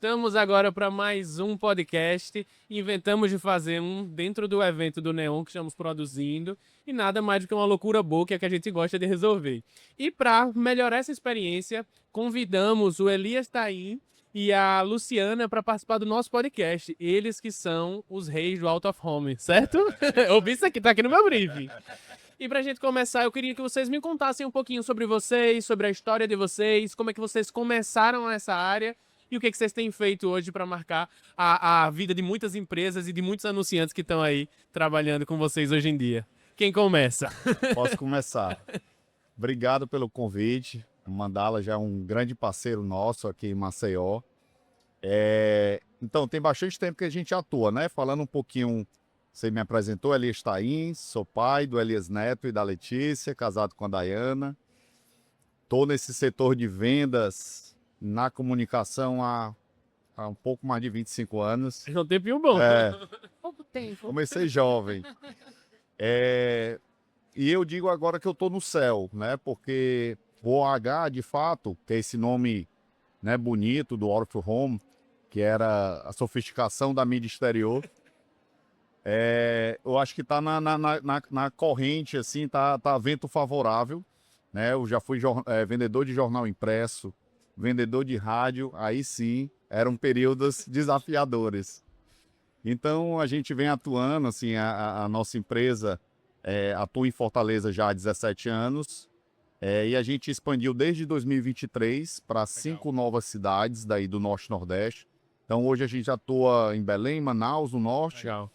Estamos agora para mais um podcast. Inventamos de fazer um dentro do evento do Neon que estamos produzindo. E nada mais do que uma loucura boa que é que a gente gosta de resolver. E para melhorar essa experiência, convidamos o Elias Taim e a Luciana para participar do nosso podcast. Eles que são os reis do Out of Home, certo? Ouvi isso aqui, tá aqui no meu briefing. E pra gente começar, eu queria que vocês me contassem um pouquinho sobre vocês, sobre a história de vocês, como é que vocês começaram nessa área e o que vocês têm feito hoje para marcar a vida de muitas empresas e de muitos anunciantes que estão aí trabalhando com vocês hoje em dia. Quem começa? Posso começar. Obrigado pelo convite. O Mandala já é um grande parceiro nosso aqui em Maceió. Então, tem bastante tempo que a gente atua, né? Falando um pouquinho, você me apresentou, Elias Taim, sou pai do Elias Neto e da Letícia, casado com a Dayana. Estou nesse setor de vendas na comunicação há um pouco mais de 25 anos. É um tempinho bom. Pouco tempo. Comecei jovem. E eu digo agora que eu estou no céu, né? Porque o OH, de fato, que é esse nome, né, bonito do Out of Home, que era a sofisticação da mídia exterior, eu acho que está na corrente, assim, tá vento favorável, né? Eu já fui vendedor de jornal impresso, vendedor de rádio, aí sim, eram períodos desafiadores. Então, a gente vem atuando, assim, a nossa empresa atua em Fortaleza já há 17 anos, e a gente expandiu desde 2023 para 5 novas cidades daí do Norte e Nordeste. Então, hoje a gente atua em Belém, Manaus, no Norte, Legal,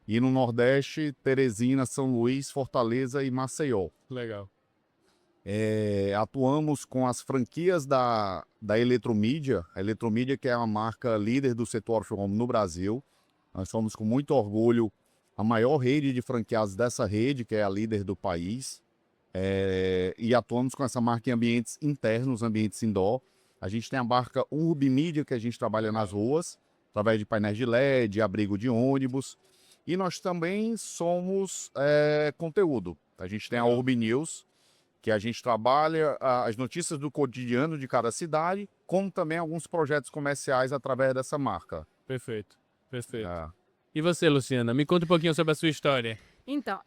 e no Nordeste, Teresina, São Luís, Fortaleza e Maceió. legal. Atuamos com as franquias da Eletromídia, a Eletromídia que é uma marca líder do setor Out of Home no Brasil. Nós somos com muito orgulho a maior rede de franqueados dessa rede, que é a líder do país. E atuamos com essa marca em ambientes internos, ambientes indoor. A gente tem a marca Urbimídia, que a gente trabalha nas ruas, através de painéis de LED, abrigo de ônibus. E nós também somos conteúdo. A gente tem a Urb News, que a gente trabalha as notícias do cotidiano de cada cidade, como também alguns projetos comerciais através dessa marca. Perfeito, perfeito. É. E você, Luciana? Me conta um pouquinho sobre a sua história. Então,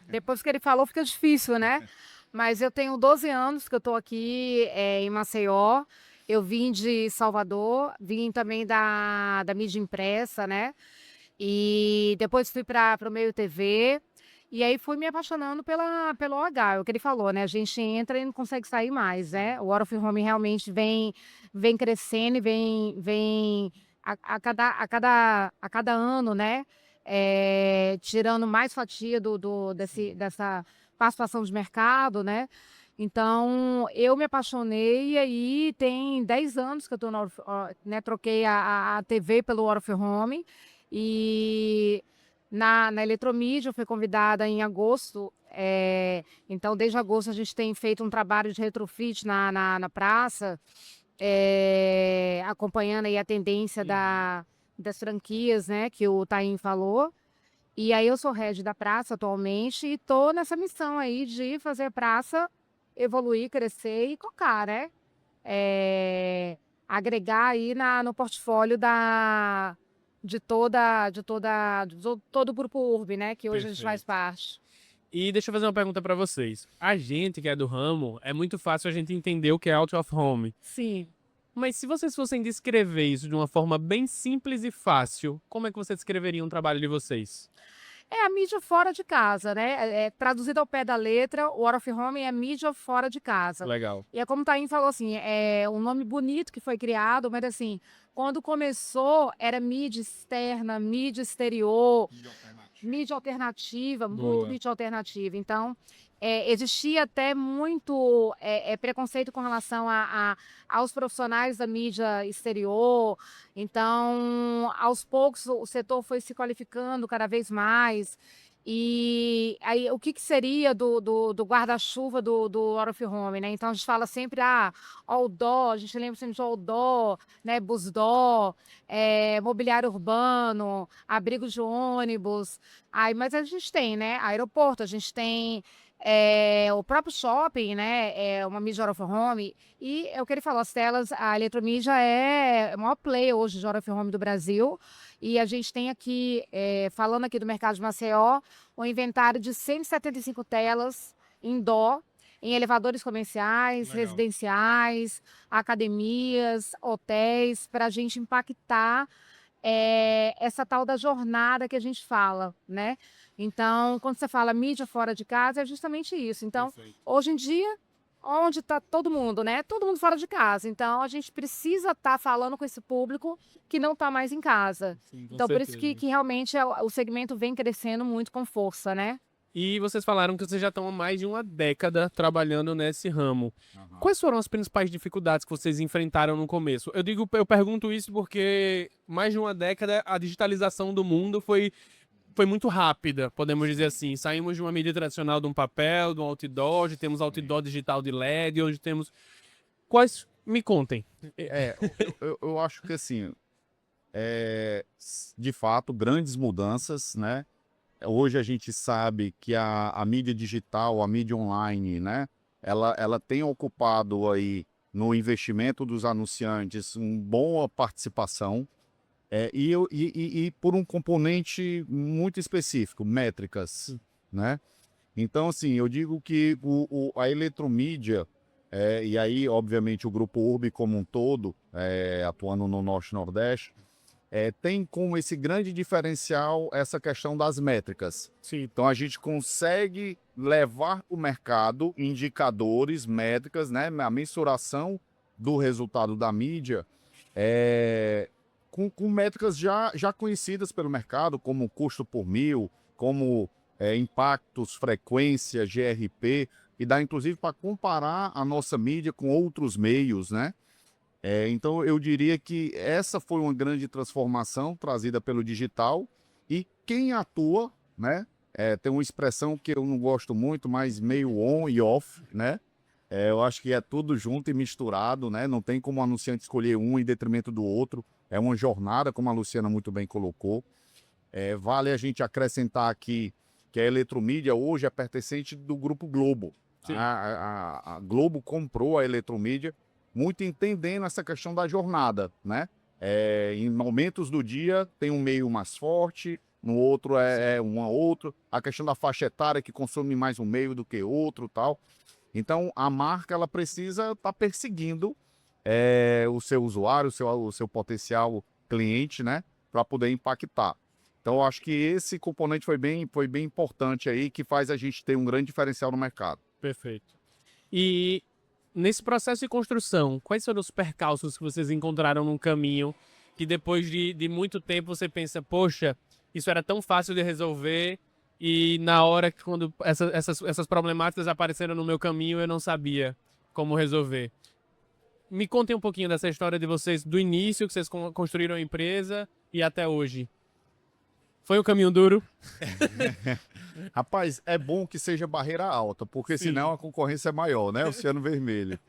depois que ele falou, fica difícil, né? Mas eu tenho 12 anos que eu estou aqui em Maceió. Eu vim de Salvador, vim também da mídia impressa, né? E depois fui para o meio TV. E aí fui me apaixonando pelo OH, é o que ele falou, né? A gente entra e não consegue sair mais, né? O Out of Home realmente vem crescendo e vem a cada ano, né? Tirando mais fatia dessa participação de mercado, né? Então, eu me apaixonei e aí tem 10 anos que eu estou né? Troquei a TV pelo Out of Home e na Eletromídia eu fui convidada em agosto. Então, desde agosto a gente tem feito um trabalho de retrofit na praça, acompanhando aí a tendência das franquias, né, que o Taim falou. E aí eu sou head da praça atualmente e tô nessa missão aí de fazer a praça evoluir, crescer e cocar, né? Agregar aí no portfólio de todo o Grupo Urb, né? Que hoje a gente faz parte. E deixa eu fazer uma pergunta pra vocês. A gente que é do ramo, é muito fácil a gente entender o que é Out of Home. Sim. Mas se vocês fossem descrever isso de uma forma bem simples e fácil, como é que vocês descreveriam o trabalho de vocês? É a mídia fora de casa, né? Traduzido ao pé da letra, o Out of Home é mídia fora de casa. Legal. E é como o Taim falou, assim, é um nome bonito que foi criado, mas assim, quando começou, era mídia externa, mídia exterior, mídia alternativa, muito Boa. mídia alternativa. Então, existia até muito preconceito com relação aos profissionais da mídia exterior. Então, aos poucos, o setor foi se qualificando cada vez mais. E aí, o que seria do guarda-chuva do Out of Home, né? Então, a gente fala sempre, outdoor, a gente lembra sempre de outdoor, né? Busdoor, mobiliário urbano, abrigo de ônibus. Aí, mas a gente tem, né? Aeroporto, a gente tem O próprio shopping, né, é uma mídia out of home, e é o que ele falou, as telas, a Eletromídia é o maior player hoje de out of home do Brasil, e a gente tem aqui, falando aqui do mercado de Maceió, um inventário de 175 telas indoor, em elevadores comerciais, Legal. residenciais, academias, hotéis, para a gente impactar essa tal da jornada que a gente fala, né? Então, quando você fala mídia fora de casa, é justamente isso. Então, Perfeito. hoje em dia, onde está todo mundo, né? Todo mundo fora de casa. Então, a gente precisa estar falando com esse público que não está mais em casa. Sim, com Então, por isso certeza. que realmente o segmento vem crescendo muito com força, né? E vocês falaram que vocês já estão há mais de uma década trabalhando nesse ramo. Quais foram as principais dificuldades que vocês enfrentaram no começo? Eu pergunto isso porque mais de uma década a digitalização do mundo foi muito rápida, podemos dizer assim. Saímos de uma mídia tradicional de um papel, de um outdoor, hoje temos outdoor digital de LED, hoje temos... Me contem. Eu acho que assim, de fato, grandes mudanças, né? Hoje a gente sabe que a mídia digital, a mídia online, né? Ela tem ocupado aí no investimento dos anunciantes uma boa participação, e por um componente muito específico, métricas, né? Então, assim, eu digo que a eletromídia, e aí, obviamente, o Grupo Urb como um todo, atuando no Norte e Nordeste, tem como esse grande diferencial essa questão das métricas. Sim. Então, a gente consegue levar para o mercado indicadores, métricas, né? A mensuração do resultado da mídia, com métricas já conhecidas pelo mercado, como custo por mil, como impactos, frequência, GRP, e dá inclusive para comparar a nossa mídia com outros meios, né? Então eu diria que essa foi uma grande transformação trazida pelo digital, e quem atua, né? Tem uma expressão que eu não gosto muito, mas meio on e off, né? Eu acho que é tudo junto e misturado, né? Não tem como o anunciante escolher um em detrimento do outro. É uma jornada, como a Luciana muito bem colocou. Vale a gente acrescentar aqui que a Eletromídia hoje é pertencente do Grupo Globo. Sim. A Globo comprou a Eletromídia muito entendendo essa questão da jornada, né? Em momentos do dia tem um meio mais forte, no outro uma outra. A questão da faixa etária que consome mais um meio do que outro, tal. Então a marca ela precisa estar perseguindo o seu usuário, o seu potencial cliente, né? Para poder impactar. Então eu acho que esse componente foi bem importante aí, que faz a gente ter um grande diferencial no mercado. Perfeito. E nesse processo de construção, quais foram os percalços que vocês encontraram no caminho que depois de muito tempo você pensa, poxa, isso era tão fácil de resolver e na hora que quando essas problemáticas apareceram no meu caminho eu não sabia como resolver. Me contem um pouquinho dessa história de vocês, do início que vocês construíram a empresa e até hoje. Foi um caminho duro? Rapaz, é bom que seja barreira alta, porque Sim. senão a concorrência é maior, né? Oceano Vermelho.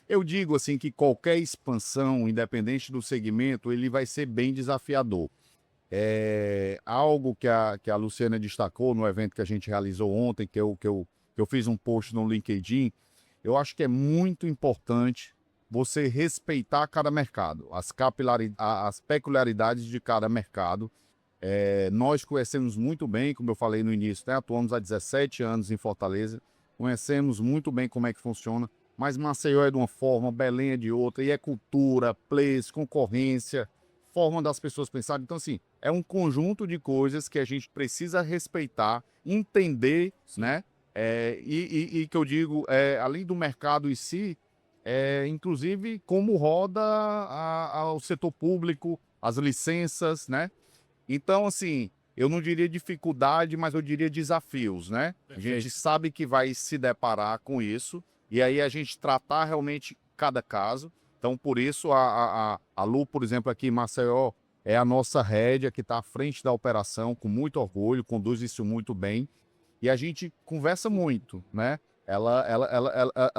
Eu digo assim que qualquer expansão, independente do segmento, ele vai ser bem desafiador. Algo que a Luciana destacou no evento que a gente realizou ontem, que eu fiz um post no LinkedIn, eu acho que é muito importante você respeitar cada mercado, as peculiaridades de cada mercado. Nós conhecemos muito bem, como eu falei no início, né? Atuamos há 17 anos em Fortaleza, conhecemos muito bem como é que funciona, mas Maceió é de uma forma, Belém é de outra, e é cultura, place, concorrência, forma das pessoas pensarem. Então, assim, é um conjunto de coisas que a gente precisa respeitar, entender, né? E que eu digo, além do mercado em si, inclusive como roda o setor público, as licenças, né? Então, assim, eu não diria dificuldade, mas eu diria desafios, né? Perfeito. A gente sabe que vai se deparar com isso, e aí a gente tratar realmente cada caso. Então, por isso, a Lu, por exemplo, aqui em Maceió, é a nossa rédea que está à frente da operação, com muito orgulho, conduz isso muito bem. E a gente conversa muito, né? Ela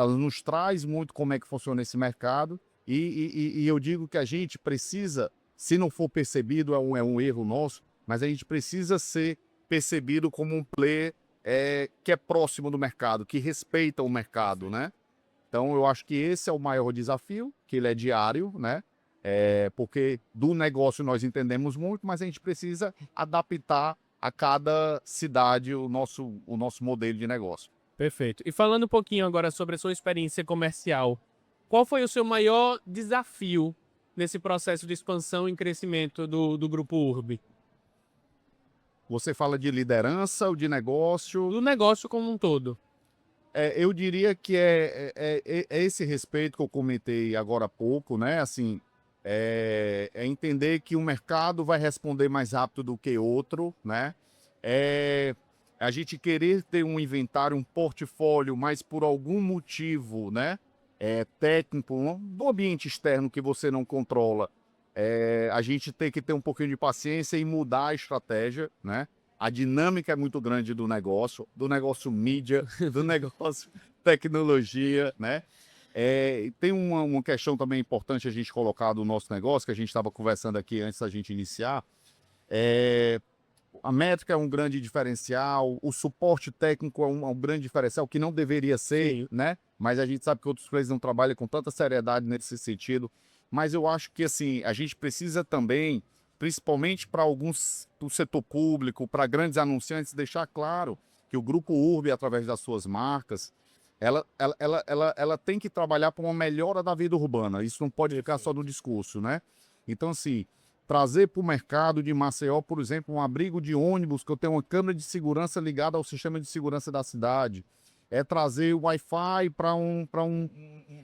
nos traz muito como é que funciona esse mercado, e eu digo que a gente precisa, se não for percebido, é um erro nosso, mas a gente precisa ser percebido como um player que é próximo do mercado, que respeita o mercado, né? Então, eu acho que esse é o maior desafio, que ele é diário, né? Porque do negócio nós entendemos muito, mas a gente precisa adaptar a cada cidade o nosso modelo de negócio. Perfeito. E falando um pouquinho agora sobre a sua experiência comercial, qual foi o seu maior desafio nesse processo de expansão e crescimento do Grupo Urb? Você fala de liderança ou de negócio? Do negócio como um todo. Eu diria que é esse respeito que eu comentei agora há pouco, né? Assim, é entender que um mercado vai responder mais rápido do que outro, né? É a gente querer ter um inventário, um portfólio, mas por algum motivo, né? Técnico, do ambiente externo que você não controla, a gente tem que ter um pouquinho de paciência e mudar a estratégia, né? A dinâmica é muito grande do negócio mídia, do negócio tecnologia, né? Tem uma questão também importante a gente colocar do nosso negócio, que a gente estava conversando aqui antes da gente iniciar. A métrica é um grande diferencial, o suporte técnico é um grande diferencial, que não deveria ser, Sim. né? Mas a gente sabe que outros players não trabalham com tanta seriedade nesse sentido. Mas eu acho que assim, a gente precisa também, principalmente para alguns do setor público, para grandes anunciantes, deixar claro que o Grupo Urb, através das suas marcas, ela tem que trabalhar para uma melhora da vida urbana. Isso não pode ficar só no discurso, né? Então, assim, trazer para o mercado de Maceió, por exemplo, um abrigo de ônibus, que eu tenho uma câmera de segurança ligada ao sistema de segurança da cidade. É trazer o Wi-Fi para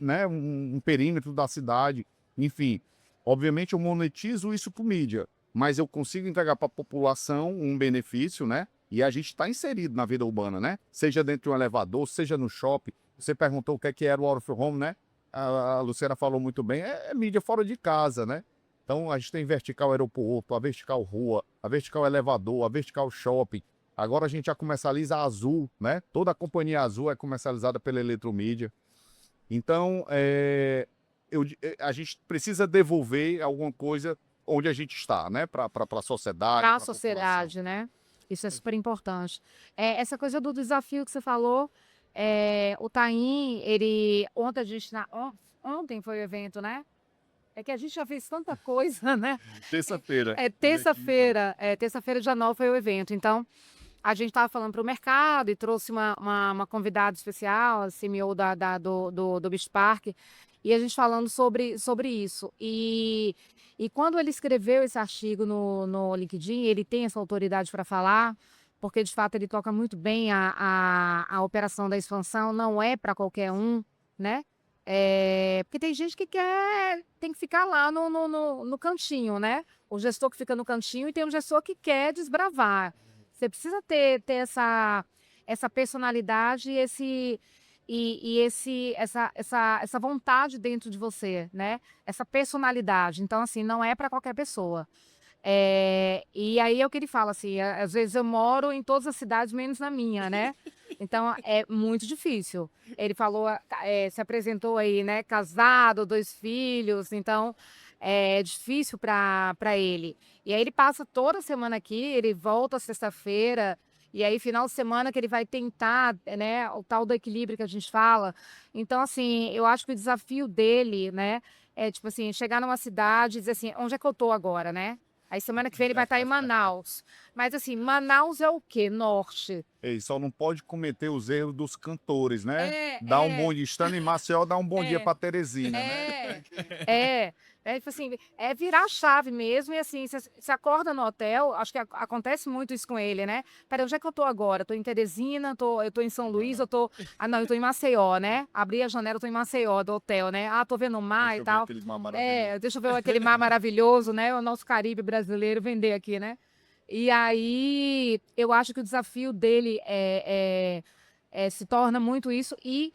né, um perímetro da cidade. Enfim, obviamente eu monetizo isso por mídia, mas eu consigo entregar para a população um benefício, né? E a gente está inserido na vida urbana, né? Seja dentro de um elevador, seja no shopping. Você perguntou o que era o Out of Home, né? A Luciana falou muito bem, é mídia fora de casa, né? Então a gente tem vertical aeroporto, a vertical rua, a vertical elevador, a vertical shopping. Agora a gente já comercializa a Azul, né? Toda a companhia Azul é comercializada pela Eletromídia. Então, a gente precisa devolver alguma coisa onde a gente está, né? Para a sociedade. Para a pra sociedade, né? Isso é super importante. Essa coisa do desafio que você falou, o Taim, ele. Ontem a gente. Ontem foi o evento, né? É que a gente já fez tanta coisa, né? Terça-feira. Terça-feira, dia 9, foi o evento. Então, a gente estava falando para o mercado e trouxe uma convidada especial, a CMO do Beach Park, e a gente falando sobre isso. E quando ele escreveu esse artigo no LinkedIn, ele tem essa autoridade para falar, porque de fato ele toca muito bem a operação da expansão, não é para qualquer um, né? Porque tem gente que tem que ficar lá no cantinho, né? O gestor que fica no cantinho e tem um gestor que quer desbravar. Você precisa ter essa personalidade essa vontade dentro de você, né? Essa personalidade. Então, assim, não é para qualquer pessoa. E aí é o que ele fala, assim, às vezes eu moro em todas as cidades, menos na minha, né? Então, é muito difícil. Ele falou, se apresentou aí, né? Casado, 2 filhos, então é difícil para ele. E aí ele passa toda semana aqui, ele volta sexta-feira, e aí final de semana que ele vai tentar, né, o tal do equilíbrio que a gente fala. Então, assim, eu acho que o desafio dele, né, é tipo assim, chegar numa cidade e dizer assim, onde é que eu tô agora, né? Aí semana que vem ele vai estar em Manaus. Mas assim, Manaus é o quê? Norte. E só não pode cometer os erros dos cantores, né? É, Dá um é. bom dia, estando em Maceió, dá um bom dia É. para Teresina, né? Tipo assim, é virar a chave mesmo, e assim, você acorda no hotel, acho que acontece muito isso com ele, né? Peraí, onde é que eu tô agora? Tô em Teresina, eu tô em São Luís, eu tô em Maceió, né? Abri a janela, eu tô em Maceió, do hotel, né? Ah, tô vendo o mar e tal. Deixa eu ver aquele mar maravilhoso, né? O nosso Caribe brasileiro vender aqui, né? E aí, eu acho que o desafio dele se torna muito isso. E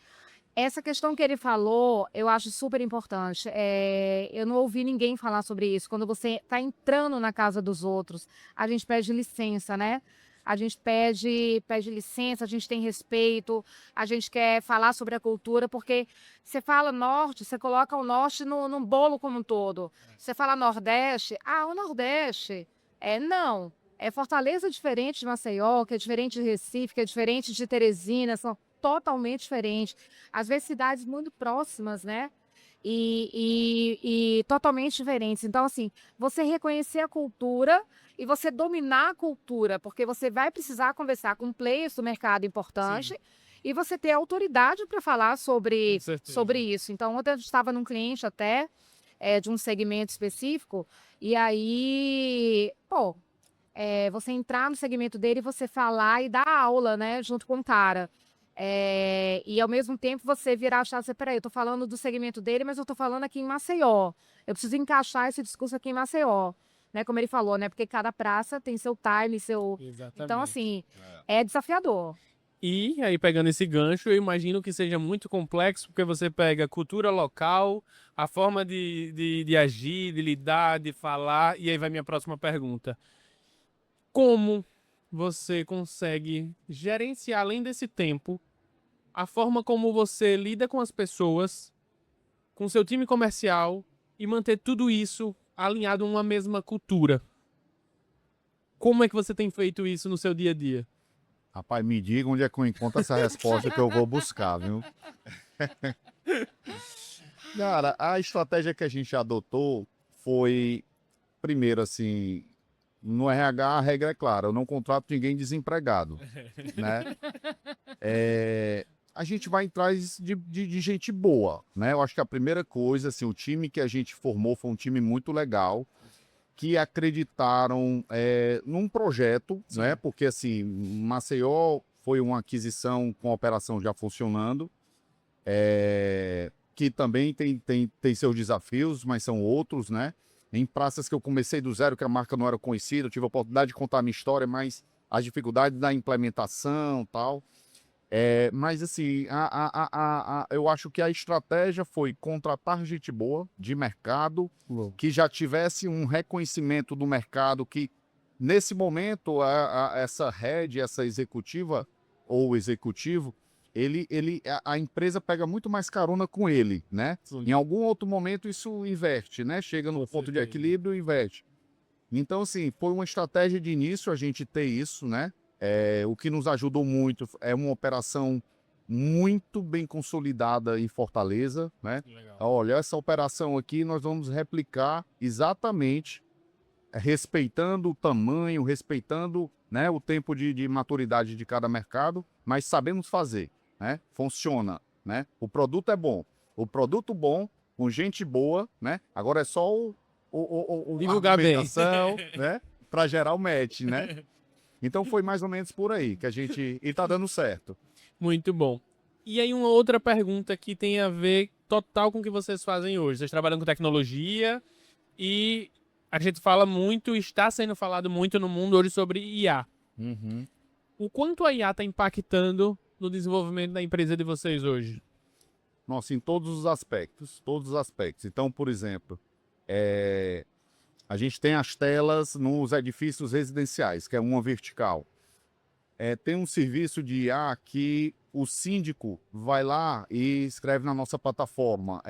essa questão que ele falou, eu acho super importante. Eu não ouvi ninguém falar sobre isso. Quando você está entrando na casa dos outros, a gente pede licença, né? A gente pede licença, a gente tem respeito, a gente quer falar sobre a cultura, porque você fala norte, você coloca o norte no bolo como um todo. Você fala nordeste, o nordeste. Não. Fortaleza é diferente de Maceió, que é diferente de Recife, que é diferente de Teresina, são totalmente diferentes. Às vezes cidades muito próximas, né? E totalmente diferentes. Então, assim, você reconhecer a cultura e você dominar a cultura, porque você vai precisar conversar com players do mercado importante e você ter autoridade para falar Com sobre certeza. isso. Então, ontem eu estava num cliente até de um segmento específico, e aí, pô, você entrar no segmento dele, você falar e dar aula, né, junto com o cara. E ao mesmo tempo você virar a chave e dizer, peraí, eu tô falando do segmento dele, mas eu tô falando aqui em Maceió. Eu preciso encaixar esse discurso aqui em Maceió. Né, como ele falou, né? Porque cada praça tem seu time, seu. Então, Exatamente. assim, é desafiador. E aí, pegando esse gancho, eu imagino que seja muito complexo, porque você pega cultura local, a forma de agir, de lidar, de falar, e aí vai minha próxima pergunta. Como você consegue gerenciar, além desse tempo, a forma como você lida com as pessoas, com seu time comercial, e manter tudo isso alinhado a uma mesma cultura? Como é que você tem feito isso no seu dia a dia? Rapaz, me diga onde é que eu encontro essa resposta que eu vou buscar, viu? Cara, a estratégia que a gente adotou foi, primeiro, assim, no RH a regra é clara, eu não contrato ninguém desempregado, né? A gente vai atrás de gente boa, né? Eu acho que a primeira coisa, assim, o time que a gente formou foi um time muito legal, que acreditaram num projeto, né? Porque, assim, Maceió foi uma aquisição com a operação já funcionando, que também tem seus desafios, mas são outros, né? Em praças que eu comecei do zero, que a marca não era conhecida, eu tive a oportunidade de contar a minha história, mas as dificuldades da implementação tal. Mas assim, eu acho que a estratégia foi contratar gente boa, de mercado, que já tivesse um reconhecimento do mercado, que nesse momento essa head, essa executiva ou executivo, a empresa pega muito mais carona com ele, né? Sim. Em algum outro momento isso inverte, né? Chega no Com ponto de certeza. equilíbrio e inverte. Então, assim, foi uma estratégia de início a gente ter isso, né? O que nos ajudou muito é uma operação muito bem consolidada em Fortaleza, né? Legal. Olha, essa operação aqui nós vamos replicar exatamente, respeitando o tamanho, respeitando, né, o tempo de maturidade de cada mercado, mas sabemos fazer, né? Funciona, né? O produto é bom. O produto bom, com gente boa, né? Agora é só a Divulgar bem. argumentação, né? Para gerar o match, né? Então foi mais ou menos por aí que a gente. E tá dando certo. Muito bom. E aí uma outra pergunta que tem a ver total com o que vocês fazem hoje. Vocês trabalham com tecnologia e a gente fala muito, está sendo falado muito no mundo hoje sobre IA. O quanto a IA está impactando no desenvolvimento da empresa de vocês hoje? Nossa, em todos os aspectos, todos os aspectos. Então, por exemplo, a gente tem as telas nos edifícios residenciais, que é uma vertical. Tem um serviço de IA que o síndico vai lá e escreve na nossa plataforma,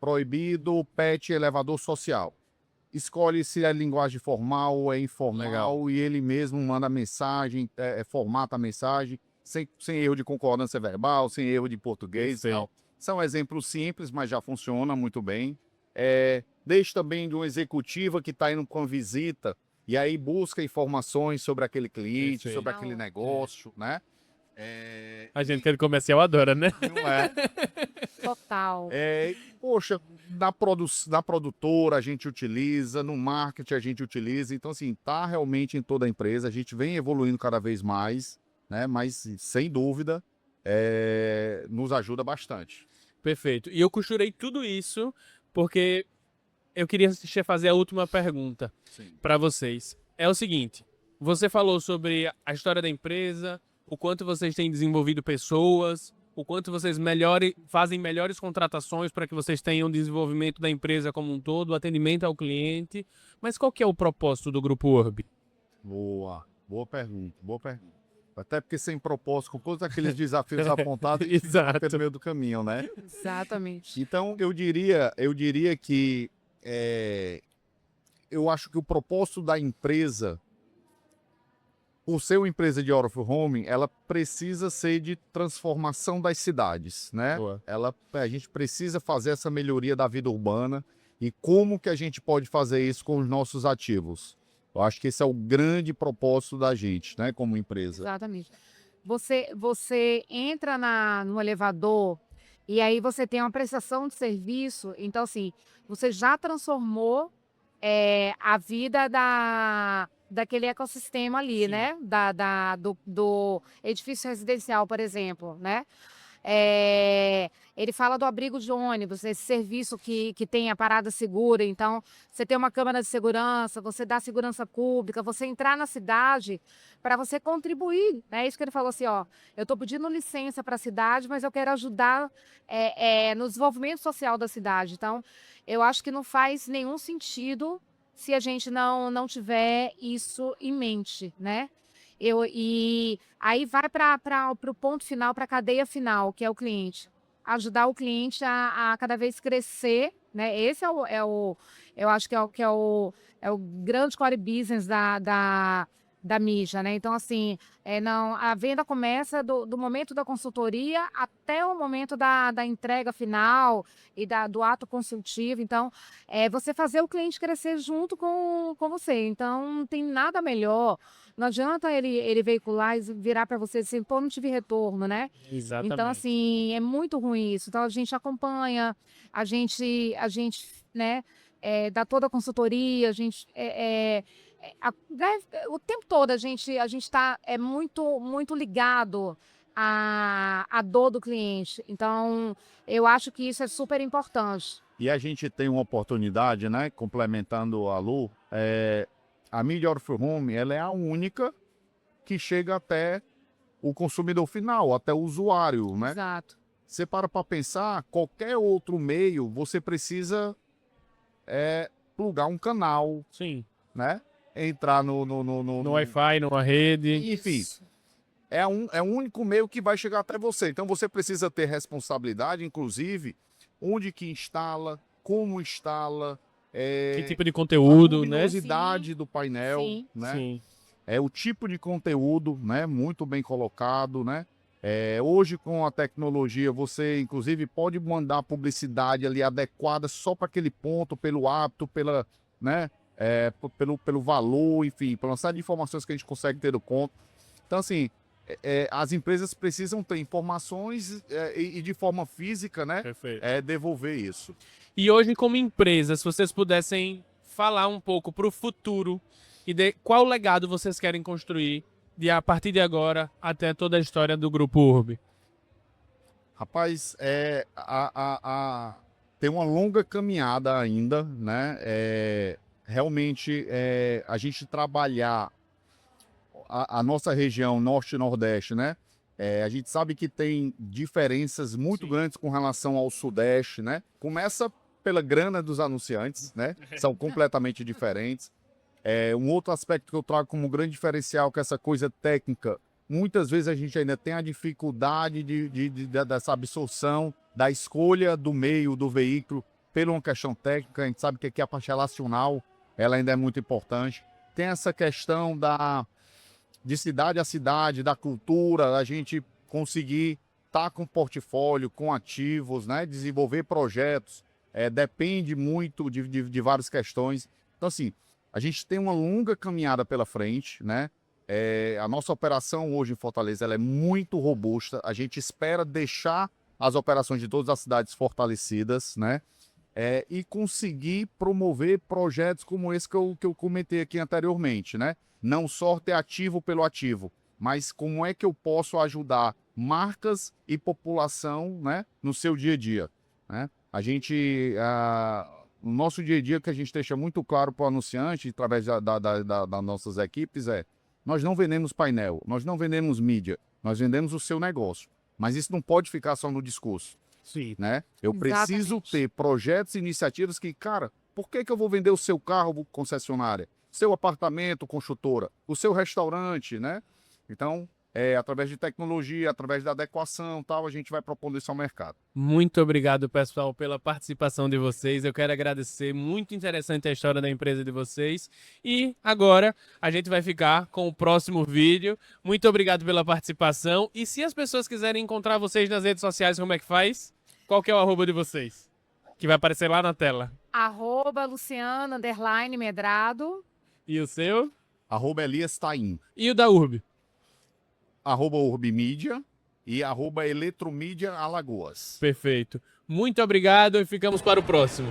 proibido pet elevador social. Escolhe se é linguagem formal ou é informal. Legal. E ele mesmo manda a mensagem, formata a mensagem, sem erro de concordância verbal, sem erro de português. Perfeito. Tal. São exemplos simples, mas já funciona muito bem. Desde também de uma executiva que está indo com visita e aí busca informações sobre aquele cliente, Perfeito. sobre aquele negócio, né? A gente que é comercial adora, né? Não é? Total. Poxa, na produtora a gente utiliza, no marketing a gente utiliza, então assim, tá realmente em toda a empresa, a gente vem evoluindo cada vez mais, né? Mas sem dúvida, nos ajuda bastante. Perfeito. E eu costurei tudo isso porque eu queria fazer a última pergunta para vocês. É o seguinte, você falou sobre a história da empresa, o quanto vocês têm desenvolvido pessoas, o quanto vocês fazem melhores contratações para que vocês tenham desenvolvimento da empresa como um todo, atendimento ao cliente. Mas qual que é o propósito do Grupo Urb? Boa pergunta, boa pergunta. Até porque sem propósito, com todos aqueles desafios apontados, a gente Exato. fica no meio do caminho, né? Exatamente. Então, eu diria que eu acho que o propósito da empresa por ser uma empresa de out of home, ela precisa ser de transformação das cidades, né? Boa. A gente precisa fazer essa melhoria da vida urbana e como que a gente pode fazer isso com os nossos ativos. Eu acho que esse é o grande propósito da gente, né, como empresa. Exatamente. Você entra no elevador e aí você tem uma prestação de serviço. Então, assim, você já transformou a vida daquele ecossistema ali, Sim. né? Do edifício residencial, por exemplo, né? Ele fala do abrigo de ônibus, esse serviço que tem a parada segura. Então, você tem uma câmara de segurança, você dá segurança pública, você entrar na cidade para você contribuir. É isso que ele falou assim, ó, eu estou pedindo licença para a cidade, mas eu quero ajudar no desenvolvimento social da cidade. Então, eu acho que não faz nenhum sentido se a gente não tiver isso em mente, né? E aí vai para o ponto final, para a cadeia final, que é o cliente. Ajudar o cliente a cada vez crescer, né? Esse eu acho que é o grande core business da mídia, né? Então, assim, não, a venda começa do momento da consultoria até o momento da entrega final e do ato consultivo. Então, você fazer o cliente crescer junto com você. Então, não tem nada melhor. Não adianta ele veicular e virar para você assim, pô, não tive retorno, né? Exatamente. Então, assim, é muito ruim isso. Então, a gente acompanha, a gente né, dá toda a consultoria, a gente o tempo todo a gente está muito ligado à dor do cliente. Então, eu acho que isso é super importante. E a gente tem uma oportunidade, né, complementando a Lu, a mídia out of home, ela é a única que chega até o consumidor final, até o usuário, né? Exato. Você para pensar, qualquer outro meio, você precisa plugar um canal, Sim. né? Entrar No Wi-Fi, numa rede. Enfim, é o único meio que vai chegar até você. Então você precisa ter responsabilidade, inclusive, onde que instala, como instala, Que tipo de a conteúdo, né? luminosidade do painel, Sim. né? Sim. O tipo de conteúdo, né? Muito bem colocado, né? Hoje, com a tecnologia, você, inclusive, pode mandar publicidade ali adequada só para aquele ponto, pelo hábito, né? Pelo valor, enfim, pela série de informações que a gente consegue ter do ponto. Então, assim, as empresas precisam ter informações e de forma física, né? Perfeito. Devolver isso. E hoje, como empresa, se vocês pudessem falar um pouco para o futuro e de qual legado vocês querem construir a partir de agora até toda a história do Grupo Urb. Rapaz, tem uma longa caminhada ainda, né? Realmente, a gente trabalhar a nossa região norte e nordeste, né? A gente sabe que tem diferenças muito grandes com relação ao sudeste, né? Começa pela grana dos anunciantes, né? São completamente diferentes. Um outro aspecto que eu trago como grande diferencial, que é essa coisa técnica. Muitas vezes a gente ainda tem a dificuldade dessa absorção da escolha do meio, do veículo, pela uma questão técnica. A gente sabe que aqui a parte relacional, ela ainda é muito importante. Tem essa questão de cidade a cidade, da cultura, a gente conseguir estar com portfólio, com ativos, né? Desenvolver projetos, depende muito de várias questões. Então, assim, a gente tem uma longa caminhada pela frente, né? A nossa operação hoje em Fortaleza ela é muito robusta. A gente espera deixar as operações de todas as cidades fortalecidas, né? E conseguir promover projetos como esse que eu comentei aqui anteriormente, né? Não só ter ativo pelo ativo, mas como é que eu posso ajudar marcas e população, né, no seu dia a dia, né? No nosso dia a dia, que a gente deixa muito claro para o anunciante, através das nossas equipes, nós não vendemos painel, nós não vendemos mídia, nós vendemos o seu negócio. Mas isso não pode ficar só no discurso. Sim. Né? Eu preciso Exatamente. ter projetos e iniciativas que, cara, por que eu vou vender o seu carro, concessionária? Seu apartamento, construtora? O seu restaurante, né? Então, através de tecnologia, através da adequação, tal, a gente vai propondo isso ao mercado. Muito obrigado, pessoal, pela participação de vocês. Eu quero agradecer. Muito interessante a história da empresa de vocês. E agora a gente vai ficar com o próximo vídeo. Muito obrigado pela participação. E se as pessoas quiserem encontrar vocês nas redes sociais, como é que faz? Qual que é o arroba de vocês? Que vai aparecer lá na tela. @Luciana_Medrado. E o seu? @Elias Taim, E o da Urb? @Urbimídia e @Eletromídia Alagoas. Perfeito. Muito obrigado e ficamos para o próximo.